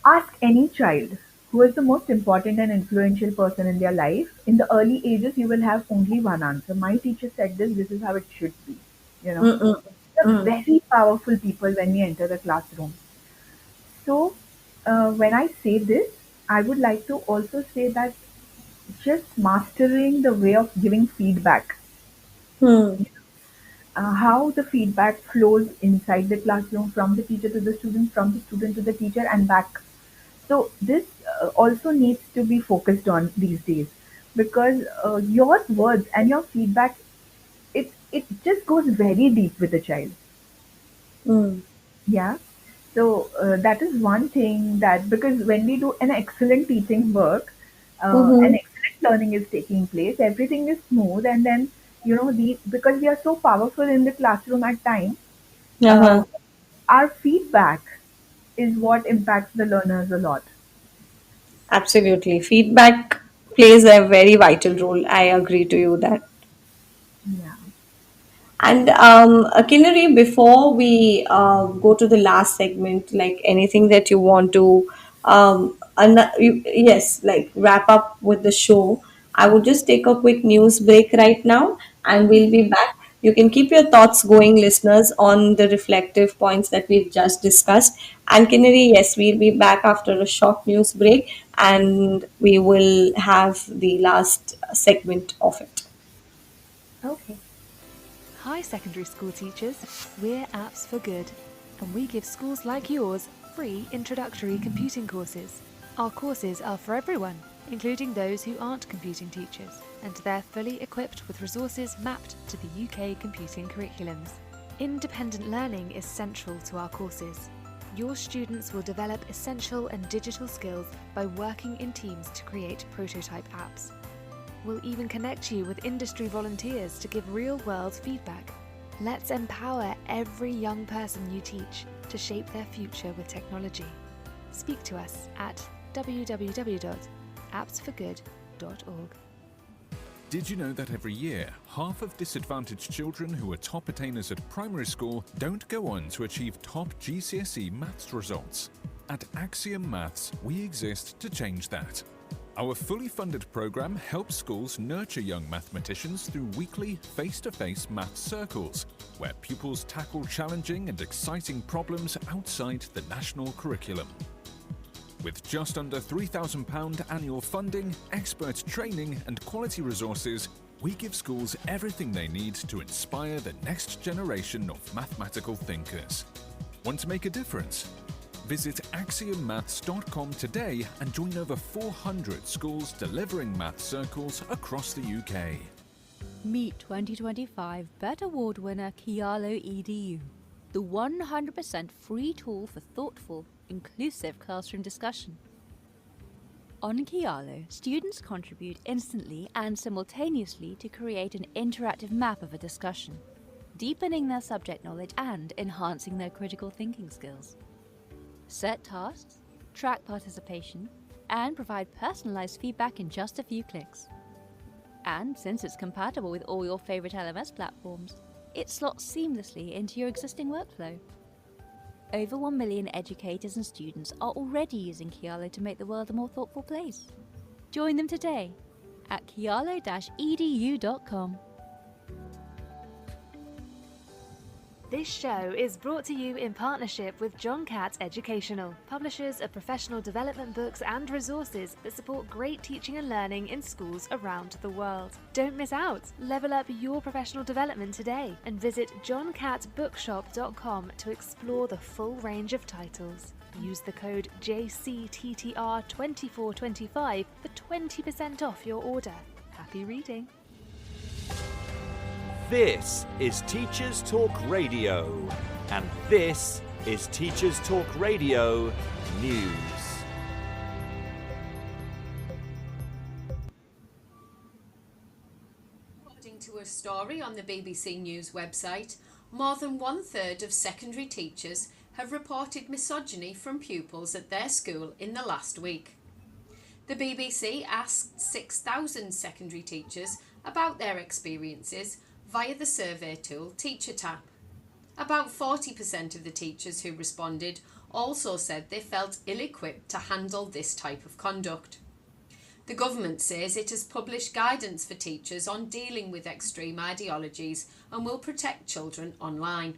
ask any child who is the most important and influential person in their life. In the early ages, you will have only one answer. My teacher said this is how it should be. You know, Mm-mm. they're Mm. very powerful people when we enter the classroom. So, when I say this, I would like to also say that just mastering the way of giving feedback, Hmm. how the feedback flows inside the classroom from the teacher to the student, from the student to the teacher, and back. So this also needs to be focused on these days because your words and your feedback, it just goes very deep with the child. Mm. Yeah. So that is one thing that because when we do an excellent teaching work, an Mm-hmm. excellent learning is taking place, everything is smooth, and then the because we are so powerful in the classroom at times, uh, Uh-huh. our feedback is what impacts the learners a lot. Absolutely. Feedback plays a very vital role. I agree to you that. Yeah. And Kinnari, before we go to the last segment, like anything that you want to, yes, like wrap up with the show, I would just take a quick news break right now and we'll be back. You can keep your thoughts going, listeners, on the reflective points that we've just discussed. And Kinnari, yes, we'll be back after a short news break and we will have the last segment of it. Okay. Hi, secondary school teachers. We're Apps for Good, and we give schools like yours free introductory computing courses. Our courses are for everyone, including those who aren't computing teachers, and they're fully equipped with resources mapped to the UK computing curriculums. Independent learning is central to our courses. Your students will develop essential and digital skills by working in teams to create prototype apps. We'll even connect you with industry volunteers to give real-world feedback. Let's empower every young person you teach to shape their future with technology. Speak to us at www.appsforgood.org. Did you know that every year, half of disadvantaged children who are top attainers at primary school don't go on to achieve top GCSE maths results? At Axiom Maths, we exist to change that. Our fully funded program helps schools nurture young mathematicians through weekly face-to-face maths circles, where pupils tackle challenging and exciting problems outside the national curriculum. With just under £3,000 annual funding, expert training and quality resources, we give schools everything they need to inspire the next generation of mathematical thinkers. Want to make a difference? Visit axiommaths.com today and join over 400 schools delivering math circles across the UK. Meet 2025 BET Award winner Kialo EDU, the 100% free tool for thoughtful, inclusive classroom discussion. On Kialo, students contribute instantly and simultaneously to create an interactive map of a discussion, deepening their subject knowledge and enhancing their critical thinking skills. Set tasks, track participation, and provide personalized feedback in just a few clicks. And since it's compatible with all your favorite LMS platforms, it slots seamlessly into your existing workflow. Over 1 million educators and students are already using Kialo to make the world a more thoughtful place. Join them today at kialo-edu.com. This show is brought to you in partnership with John Catt Educational, publishers of professional development books and resources that support great teaching and learning in schools around the world. Don't miss out. Level up your professional development today and visit johncattbookshop.com to explore the full range of titles. Use the code JCTTR2425 for 20% off your order. Happy reading. This is Teachers Talk Radio, and this is Teachers Talk Radio News. According to a story on the BBC News website, more than 1/3 of secondary teachers have reported misogyny from pupils at their school in the last week. The BBC asked 6,000 secondary teachers about their experiences via the survey tool TeacherTap. About 40% of the teachers who responded also said they felt ill equipped to handle this type of conduct. The government says it has published guidance for teachers on dealing with extreme ideologies and will protect children online.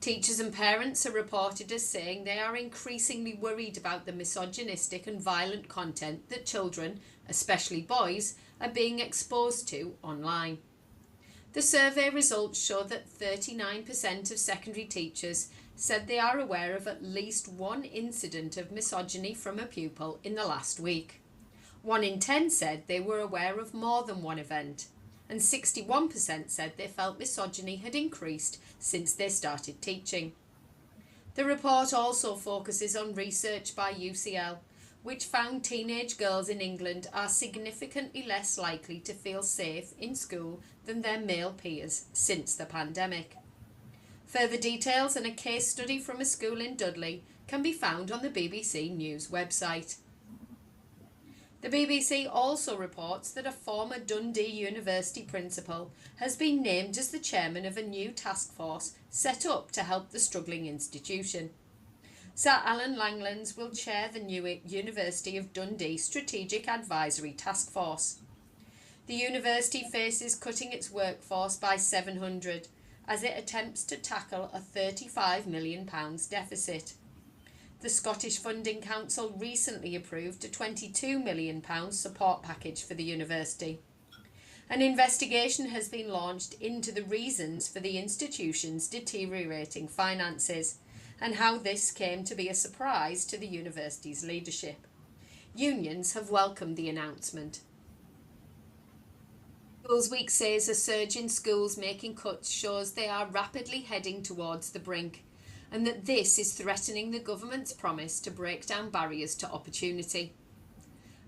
Teachers and parents are reported as saying they are increasingly worried about the misogynistic and violent content that children, especially boys, are being exposed to online. The survey results show that 39% of secondary teachers said they are aware of at least one incident of misogyny from a pupil in the last week. 1 in 10 said they were aware of more than one event, and 61% said they felt misogyny had increased since they started teaching. The report also focuses on research by UCL, which found teenage girls in England are significantly less likely to feel safe in school than their male peers since the pandemic. Further details and a case study from a school in Dudley can be found on the BBC News website. The BBC also reports that a former Dundee University principal has been named as the chairman of a new task force set up to help the struggling institution. Sir Alan Langlands will chair the new University of Dundee Strategic Advisory Task Force. The university faces cutting its workforce by 700 as it attempts to tackle a £35 million deficit. The Scottish Funding Council recently approved a £22 million support package for the university. An investigation has been launched into the reasons for the institution's deteriorating finances and how this came to be a surprise to the university's leadership. Unions have welcomed the announcement. Schools Week says a surge in schools making cuts shows they are rapidly heading towards the brink, and that this is threatening the government's promise to break down barriers to opportunity.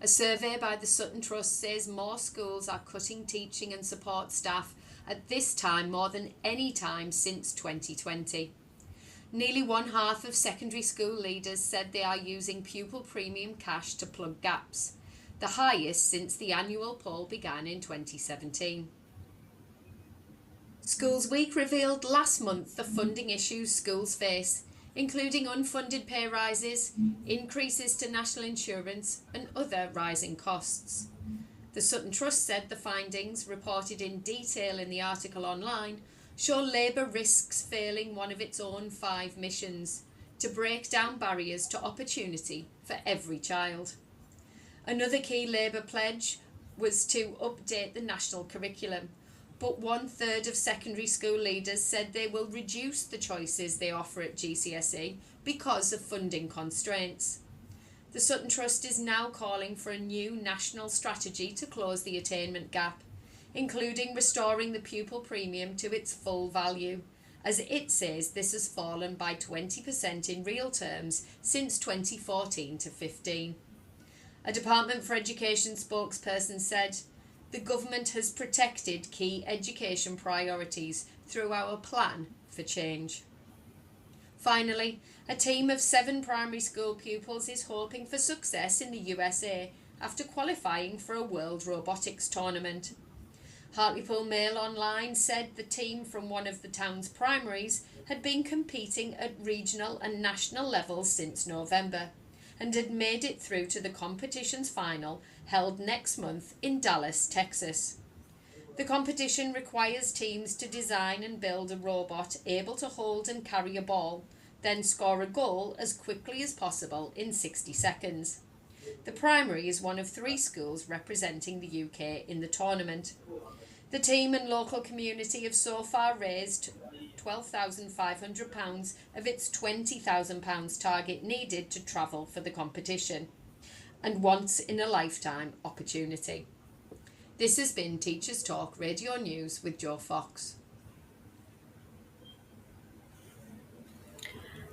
A survey by the Sutton Trust says more schools are cutting teaching and support staff at this time more than any time since 2020. Nearly one half of secondary school leaders said they are using pupil premium cash to plug gaps, the highest since the annual poll began in 2017. Schools Week revealed last month the funding issues schools face, including unfunded pay rises, increases to national insurance, and other rising costs. The Sutton Trust said the findings, reported in detail in the article online, show Labour risks failing one of its own 5 missions to break down barriers to opportunity for every child. Another key Labour pledge was to update the national curriculum, but 1/3 of secondary school leaders said they will reduce the choices they offer at GCSE because of funding constraints. The Sutton Trust is now calling for a new national strategy to close the attainment gap, including restoring the pupil premium to its full value, as it says this has fallen by 20% in real terms since 2014 to 15. A Department for Education spokesperson said, "The government has protected key education priorities through our plan for change." Finally, a team of 7 primary school pupils is hoping for success in the USA after qualifying for a World Robotics Tournament. Hartlepool Mail Online said the team from one of the town's primaries had been competing at regional and national levels since November, and had made it through to the competition's final, held next month in Dallas, Texas. The competition requires teams to design and build a robot able to hold and carry a ball, then score a goal as quickly as possible in 60 seconds. The primary is one of 3 schools representing the UK in the tournament. The team and local community have so far raised £12,500 of its £20,000 target needed to travel for the competition, and once in a lifetime opportunity. This has been Teachers Talk Radio News with Joe Fox.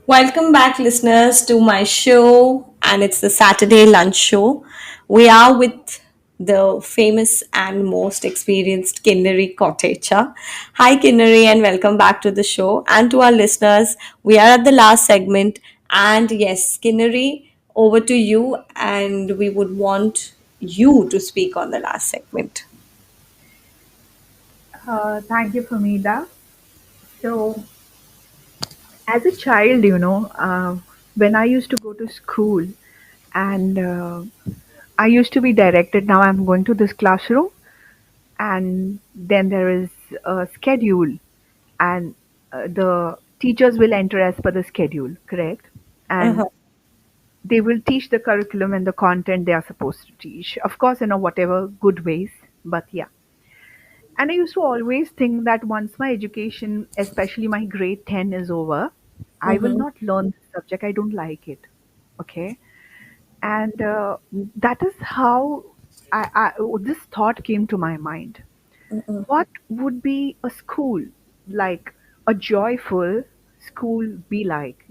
Welcome back, listeners, to my show, and it's the Saturday lunch show. We are with the famous and most experienced Kinnari Kotecha. Hi, Kinnari, and welcome back to the show. And to our listeners, we are at the last segment, and yes, Kinnari, over to you, and we would want you to speak on the last segment. Thank you, Famida. So, As a child, when I used to go to school, and I used to be directed, now I'm going to this classroom, and then there is a schedule, and the teachers will enter as per the schedule, correct? And Uh-huh. they will teach the curriculum and the content they are supposed to teach, of course, whatever good ways, but yeah. And I used to always think that once my education, especially my grade 10, is over, I will Mm-hmm. not learn the subject. I don't like it. Okay. And that is how this thought came to my mind. What would be a school like, a joyful school be like?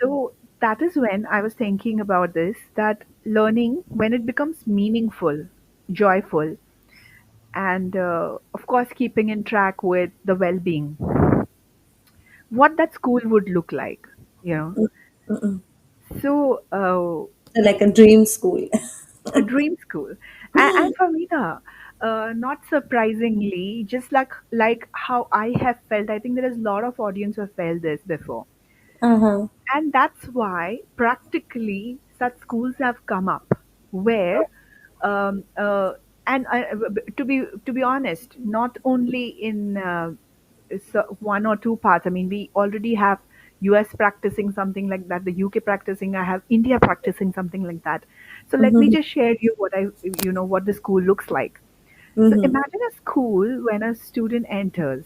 So that is when I was thinking about this, that learning, when it becomes meaningful, joyful, and of course keeping in track with the well-being, what that school would look like. So Like a dream school. a dream school. And for me, not surprisingly, just like how I have felt, I think there is a lot of audience who have felt this before. Uh-huh. And that's why practically such schools have come up, where um, uh, and to be honest, not only in one or two parts. I mean, we already have US practicing something like that, the UK practicing, I have India practicing something like that. So let me Mm-hmm. just share you what the school looks like. So Mm-hmm. imagine a school when a student enters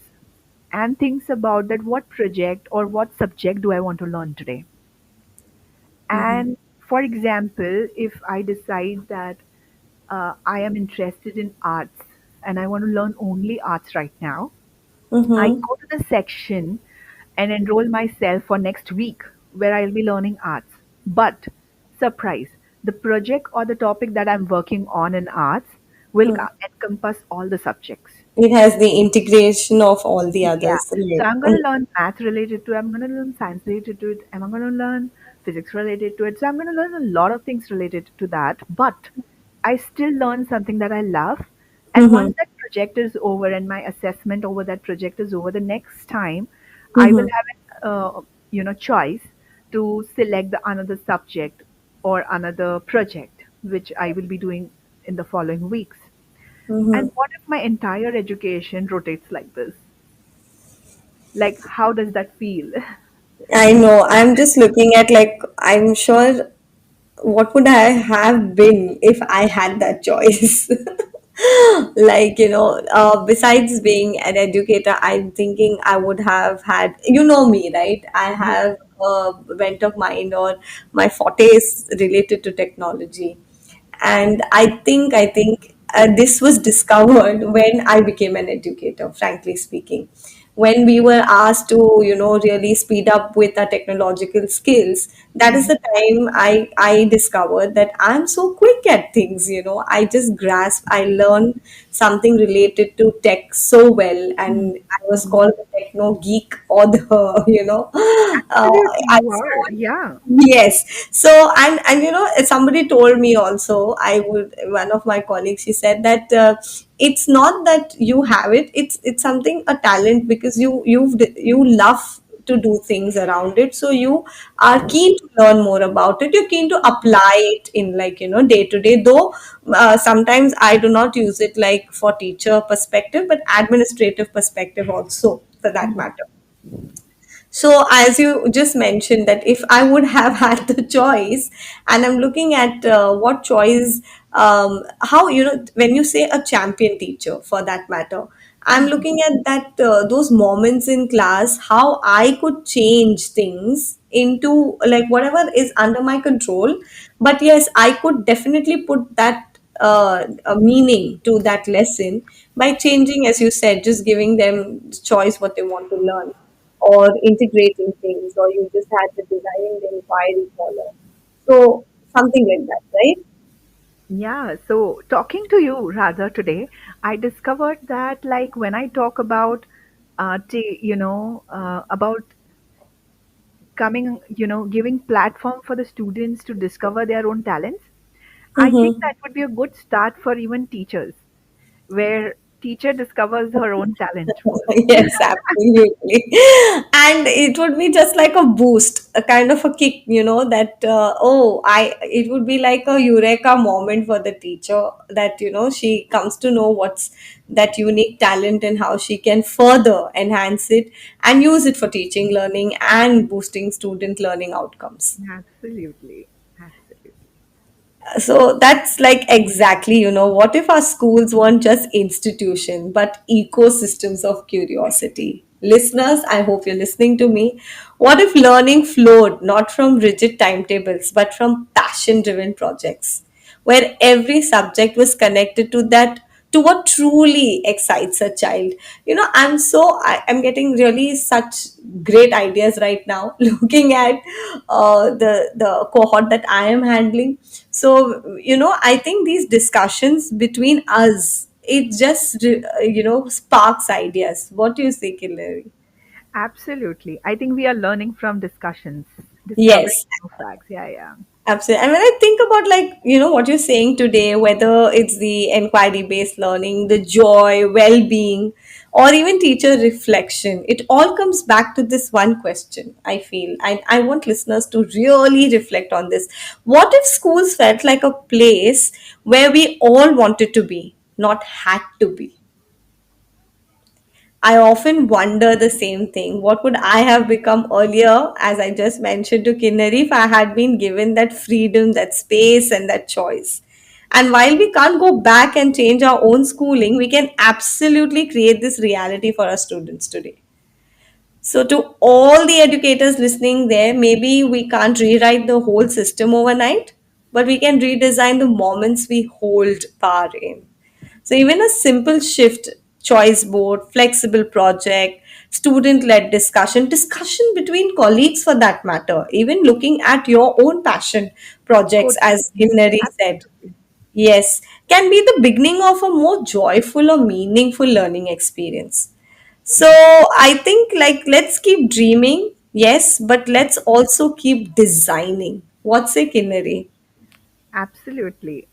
and thinks about that, what project or what subject do I want to learn today. Mm-hmm. And for example, if I decide that I am interested in arts and I want to learn only arts right now, I Mm-hmm. go to the section and enroll myself for next week where I'll be learning arts. But surprise, the project or the topic that I'm working on in arts will encompass all the subjects. It has the integration of all the Yeah. others. So Right. I'm going to learn math related to it. I'm going to learn science related to it. And I'm going to learn physics related to it. So I'm going to learn a lot of things related to that. But I still learn something that I love. And Mm-hmm. once that project is over and my assessment over that project is over, the next time I will Mm-hmm. have an choice to select the another subject or another project which I will be doing in the following weeks. And what if my entire education rotates like this? Like, how does that feel? I know. I'm just looking at, like, I'm sure what would I have been if I had that choice? Like, besides being an educator, I'm thinking I would have had, me, right? I Yeah. have a bent of mind, or my forte is related to technology. And I think this was discovered when I became an educator, frankly speaking. When we were asked to, really speed up with our technological skills, that is Mhm. the time I discovered that I'm so quick at things. I just grasp, I learn something related to tech so well, Mhm. and I was called the techno geek, or the, uh, Absolutely, I you are. so Yeah. Yes. So, and somebody told me also, one of my colleagues, she said that it's not that you have it, it's something, a talent, because you love to do things around it. So you are keen to learn more about it. You're keen to apply it in, like, day to day, though sometimes I do not use it like for teacher perspective, but administrative perspective also, for that Mhm. matter. So, as you just mentioned, that if I would have had the choice, and I'm looking at what choice, how, when you say a champion teacher, for that matter, I'm looking at that, those moments in class, how I could change things into, like, whatever is under my control. But yes, I could definitely put that a meaning to that lesson by changing, as you said, just giving them choice what they want to learn, or integrating things, or you just had the designing the inquiry column. So something like that, right? Yeah. So, talking to you rather today, I discovered that, like, when I talk about, about giving platform for the students to discover their own talents, I think Mm-hmm. that would be a good start for even teachers, where teacher discovers her own talent first. Yes, absolutely. And it would be just like a boost, a kind of a kick, that, it would be like a eureka moment for the teacher that, she comes to know what's that unique talent and how she can further enhance it and use it for teaching, learning, and boosting student learning outcomes. Absolutely. Absolutely. So that's like exactly, what if our schools weren't just institution but ecosystems of curiosity? Listeners, I hope you're listening to me. What if learning flowed not from rigid timetables but from passion driven projects, where every subject was connected to what truly excites a child? I'm getting really such great ideas right now looking at the cohort that I am handling. So I think these discussions between us, it just sparks ideas. What do you say, Killary? Absolutely. I think we are learning from discussions, discovering Yes. new facts. Yeah, yeah. Absolutely. And when I think about, like, what you're saying today, whether it's the inquiry based learning, the joy, well being, or even teacher reflection, it all comes back to this one question, I feel. I want listeners to really reflect on this. What if schools felt like a place where we all wanted to be, not had to be? I often wonder the same thing. What would I have become earlier, as I just mentioned to Kinnari, if I had been given that freedom, that space, and that choice? And while we can't go back and change our own schooling, we can absolutely create this reality for our students today. So, to all the educators listening there, maybe we can't rewrite the whole system overnight, but we can redesign the moments we hold power in. So even a simple shift, choice board, flexible project, student led discussion between colleagues for that matter, even looking at your own passion projects, as Co-teaching. Kinnari said, Absolutely. yes, can be the beginning of a more joyful or meaningful learning experience. So I think, like, let's keep dreaming, yes, but let's also keep designing. What's it, Kinnari? Absolutely.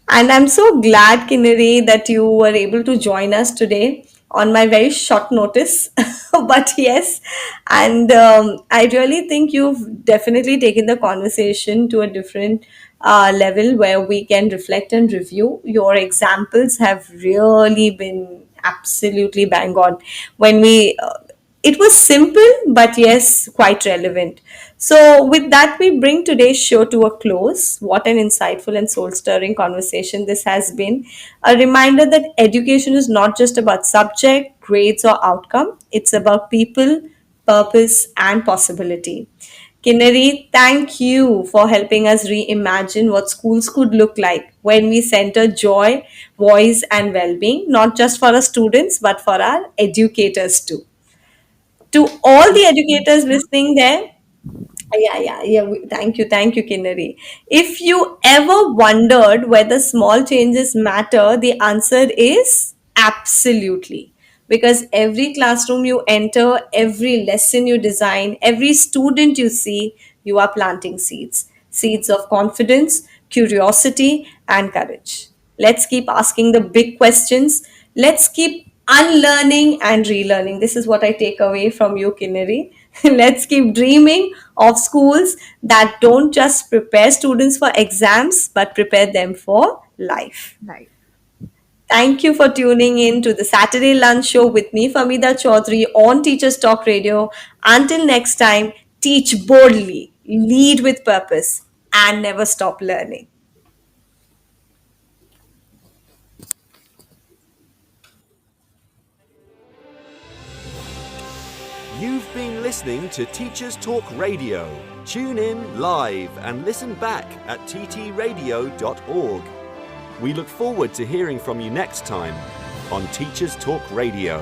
And I'm so glad, Kinnari, that you were able to join us today on my very short notice. But yes, and I really think you've definitely taken the conversation to a different level where we can reflect and review. Your examples have really been absolutely bang on. When we it was simple, but yes, quite relevant. So, with that, we bring today's show to a close. What an insightful and soul stirring conversation this has been. A reminder that education is not just about subject, grades, or outcome, it's about people, purpose, and possibility. Kinnari, thank you for helping us reimagine what schools could look like when we center joy, voice, and well being, not just for our students, but for our educators too. To all the Thank you. educators listening there, yeah. Thank you, Kinnari. If you ever wondered whether small changes matter, the answer is absolutely. Because every classroom you enter, every lesson you design, every student you see, you are planting seeds. Seeds of confidence, curiosity, and courage. Let's keep asking the big questions. Let's keep unlearning and relearning. This is what I take away from you, Kinnari. Let's keep dreaming of schools that don't just prepare students for exams but prepare them for life. Nice. Thank you for tuning in to the Saturday Lunch Show with me, Famida Chaudhary, on Teachers Talk Radio. Until next time, teach boldly, lead with purpose, and never stop learning. You've been listening to Teachers Talk Radio. Tune in live and listen back at ttradio.org. We look forward to hearing from you next time on Teachers Talk Radio.